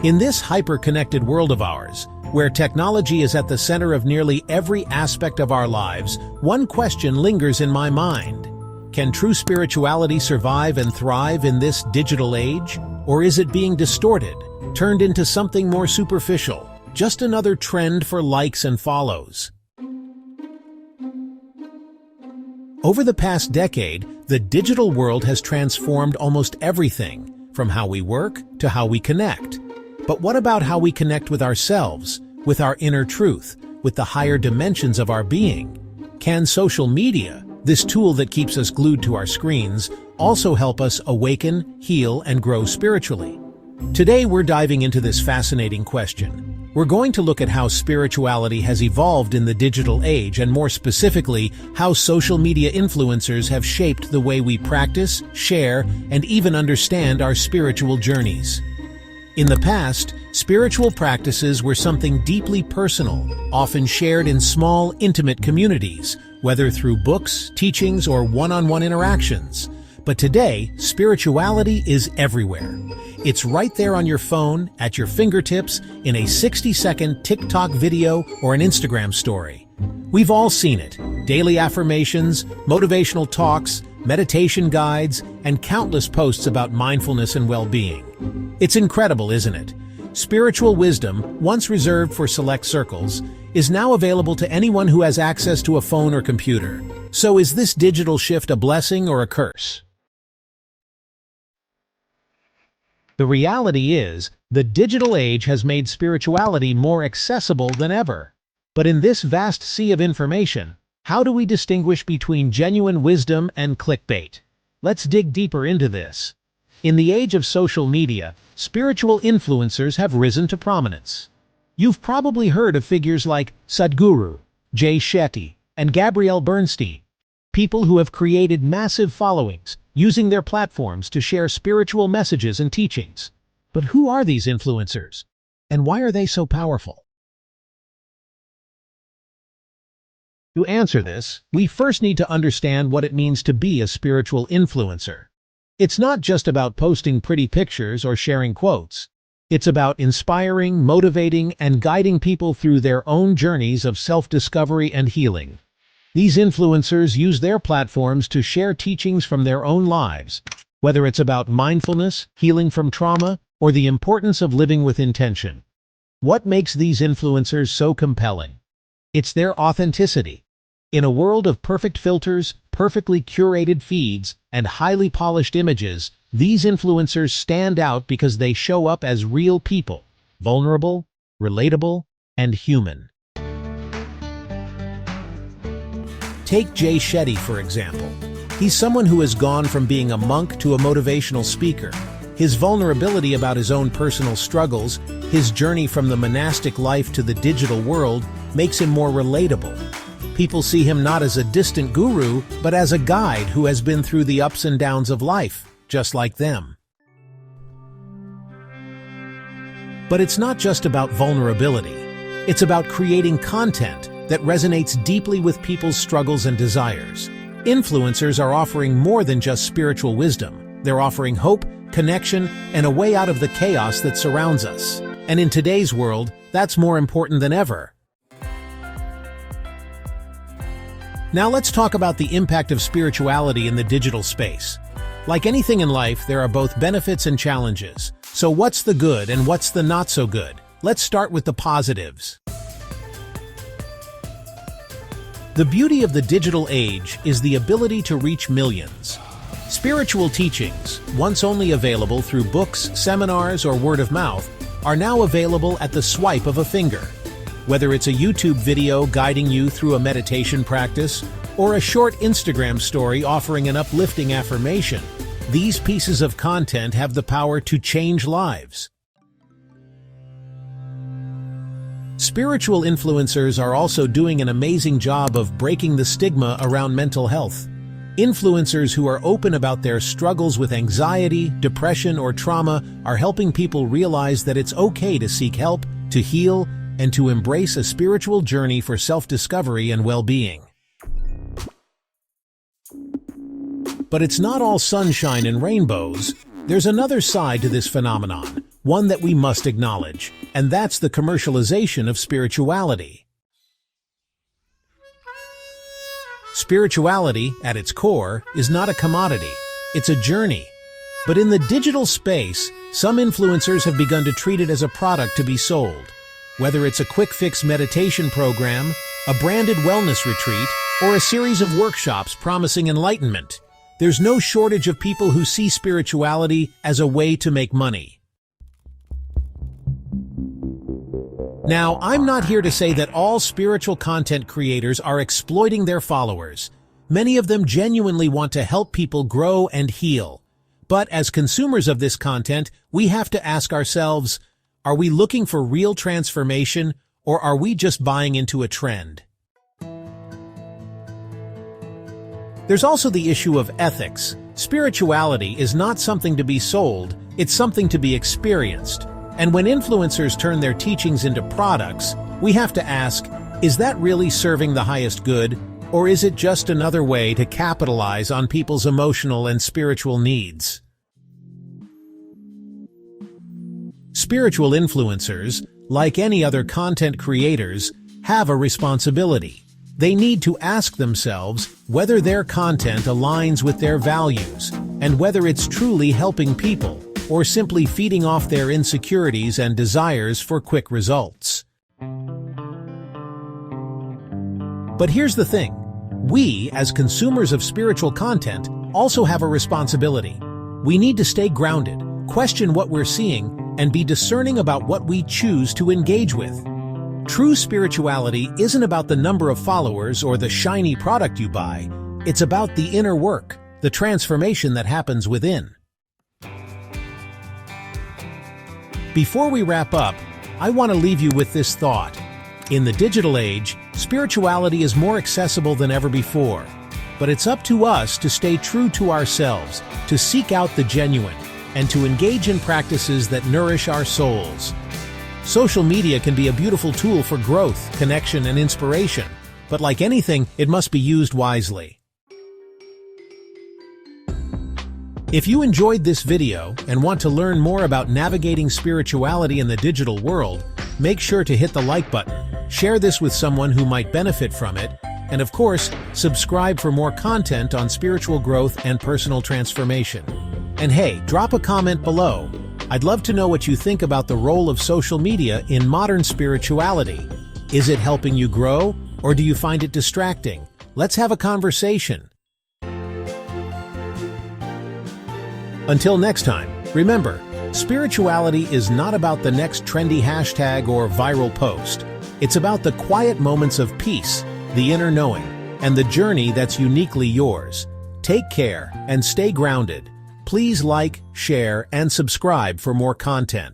In this hyper-connected world of ours, where technology is at the center of nearly every aspect of our lives, one question lingers in my mind. Can true spirituality survive and thrive in this digital age? Or is it being distorted, turned into something more superficial, just another trend for likes and follows? Over the past decade, the digital world has transformed almost everything, from how we work to how we connect. But what about how we connect with ourselves, with our inner truth, with the higher dimensions of our being? Can social media, this tool that keeps us glued to our screens, also help us awaken, heal, and grow spiritually? Today we're diving into this fascinating question. We're going to look at how spirituality has evolved in the digital age, and more specifically, how social media influencers have shaped the way we practice, share, and even understand our spiritual journeys. In the past, spiritual practices were something deeply personal, often shared in small, intimate communities, whether through books, teachings, or one-on-one interactions. But today, spirituality is everywhere. It's right there on your phone, at your fingertips, in a 60-second TikTok video or an Instagram story. We've all seen it: daily affirmations, motivational talks, meditation guides, and countless posts about mindfulness and well-being. It's incredible, isn't it? Spiritual wisdom, once reserved for select circles, is now available to anyone who has access to a phone or computer. So is this digital shift a blessing or a curse? The reality is, the digital age has made spirituality more accessible than ever. But in this vast sea of information, how do we distinguish between genuine wisdom and clickbait? Let's dig deeper into this. In the age of social media, spiritual influencers have risen to prominence. You've probably heard of figures like Sadhguru, Shetty, and Gabrielle Bernstein, people who have created massive followings, using their platforms to share spiritual messages and teachings. But who are these influencers? And why are they so powerful? To answer this, we first need to understand what it means to be a spiritual influencer. It's not just about posting pretty pictures or sharing quotes. It's about inspiring, motivating, and guiding people through their own journeys of self-discovery and healing. These influencers use their platforms to share teachings from their own lives, whether it's about mindfulness, healing from trauma, or the importance of living with intention. What makes these influencers so compelling? It's their authenticity. In a world of perfect filters, perfectly curated feeds, and highly polished images, these influencers stand out because they show up as real people, vulnerable, relatable, and human. Take Shetty, for example. He's someone who has gone from being a monk to a motivational speaker. His vulnerability about his own personal struggles, his journey from the monastic life to the digital world, makes him more relatable. People see him not as a distant guru, but as a guide who has been through the ups and downs of life, just like them. But it's not just about vulnerability. It's about creating content that resonates deeply with people's struggles and desires. Influencers are offering more than just spiritual wisdom. They're offering hope, connection, and a way out of the chaos that surrounds us. And in today's world, that's more important than ever. Now let's talk about the impact of spirituality in the digital space. Like anything in life, there are both benefits and challenges. So what's the good and what's the not so good? Let's start with the positives. The beauty of the digital age is the ability to reach millions. Spiritual teachings, once only available through books, seminars, or word of mouth, are now available at the swipe of a finger. Whether it's a YouTube video guiding you through a meditation practice, or a short Instagram story offering an uplifting affirmation, these pieces of content have the power to change lives. Spiritual influencers are also doing an amazing job of breaking the stigma around mental health. Influencers who are open about their struggles with anxiety, depression, or trauma are helping people realize that it's okay to seek help, to heal, and to embrace a spiritual journey for self-discovery and well-being. But it's not all sunshine and rainbows. There's another side to this phenomenon: one that we must acknowledge, and that's the commercialization of spirituality. Spirituality, at its core, is not a commodity. It's a journey. But in the digital space, some influencers have begun to treat it as a product to be sold. Whether it's a quick-fix meditation program, a branded wellness retreat, or a series of workshops promising enlightenment, there's no shortage of people who see spirituality as a way to make money. Now, I'm not here to say that all spiritual content creators are exploiting their followers. Many of them genuinely want to help people grow and heal. But as consumers of this content, we have to ask ourselves, are we looking for real transformation, or are we just buying into a trend? There's also the issue of ethics. Spirituality is not something to be sold, it's something to be experienced. And when influencers turn their teachings into products, we have to ask, is that really serving the highest good, or is it just another way to capitalize on people's emotional and spiritual needs? Spiritual influencers, like any other content creators, have a responsibility. They need to ask themselves whether their content aligns with their values and whether it's truly helping people or simply feeding off their insecurities and desires for quick results. But here's the thing. We, as consumers of spiritual content, also have a responsibility. We need to stay grounded, question what we're seeing, and be discerning about what we choose to engage with. True spirituality isn't about the number of followers or the shiny product you buy. It's about the inner work, the transformation that happens within. Before we wrap up, I want to leave you with this thought. In the digital age, spirituality is more accessible than ever before. But it's up to us to stay true to ourselves, to seek out the genuine, and to engage in practices that nourish our souls. Social media can be a beautiful tool for growth, connection, and inspiration, but like anything, it must be used wisely. If you enjoyed this video and want to learn more about navigating spirituality in the digital world, make sure to hit the like button, share this with someone who might benefit from it, and of course, subscribe for more content on spiritual growth and personal transformation. And hey, drop a comment below. I'd love to know what you think about the role of social media in modern spirituality. Is it helping you grow, or do you find it distracting? Let's have a conversation. Until next time, remember, spirituality is not about the next trendy hashtag or viral post. It's about the quiet moments of peace, the inner knowing, and the journey that's uniquely yours. Take care and stay grounded. Please like, share, and subscribe for more content.